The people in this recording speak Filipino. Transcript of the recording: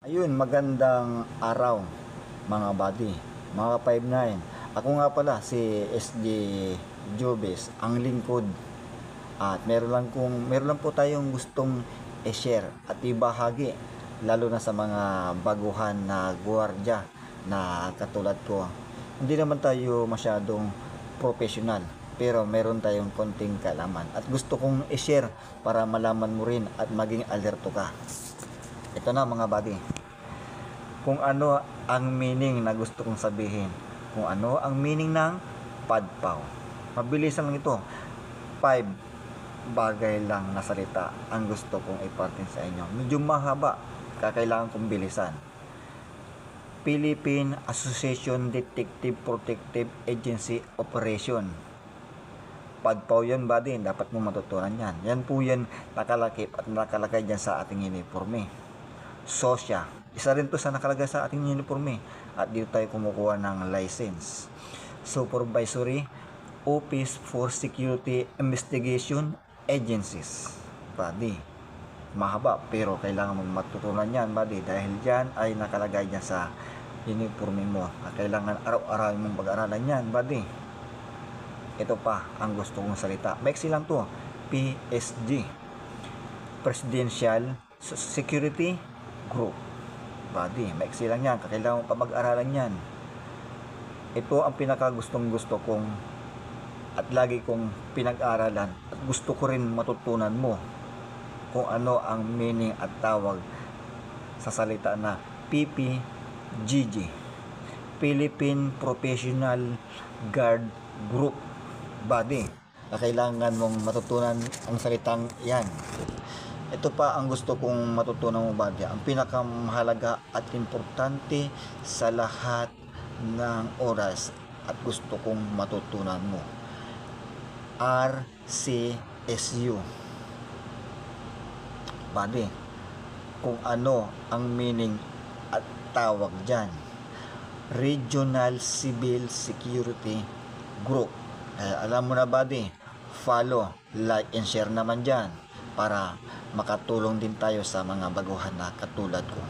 Ayun, magandang araw mga buddy, mga 5-9. Ako nga pala si SJ Jobes, ang lingkod. At meron lang po tayong gustong i-share at ibahagi lalo na sa mga baguhan na gwardiya na katulad ko. Hindi naman tayo masyadong professional pero meron tayong konting kaalaman at gusto kong i-share para malaman mo rin at maging alerto ka. Ito na mga buddy, kung ano ang meaning na gusto kong sabihin, kung ano ang meaning ng padpaw. Mabilisan lang ito, 5 bagay lang na salita ang gusto kong ipartin sa inyo. Medyo mahaba, kakailangan kong bilisan. Philippine Association Detective Protective Agency Operation. Padpaw yan buddy, dapat mo matutunan yan. Yan po yan nakalakip at nakalagay dyan sa ating uniforme. SOSYA, isa rin to sa nakalagay sa ating uniforme at dito tayo kumukuha ng license. Supervisory Office for Security Investigation Agencies. Buddy, mahaba pero kailangan mong matutunan yan buddy dahil yan ay nakalagay dyan sa uniforme mo. Kailangan araw-araw mong pag-aralan yan buddy. Ito pa ang gusto kong salita. Maiksi lang to. PSG, Presidential Security Group. Buddy, maiksi lang yan. Kailangan pa mag-aralan yan. Ito ang pinakagustong gusto kong at lagi kong pinag-aralan at gusto ko rin matutunan mo kung ano ang meaning at tawag sa salita na PPGG, Philippine Professional Guard Group. Buddy, kailangan mong matutunan ang salitang yan. Ito pa ang gusto kong matutunan mo buddy, ang pinakamahalaga at importante sa lahat ng oras at gusto kong matutunan mo. RCSU. Buddy, kung ano ang meaning at tawag dyan. Regional Civil Security Group. Alam mo na buddy, follow, like, and share naman dyan para makatulong din tayo sa mga baguhan na katulad ko.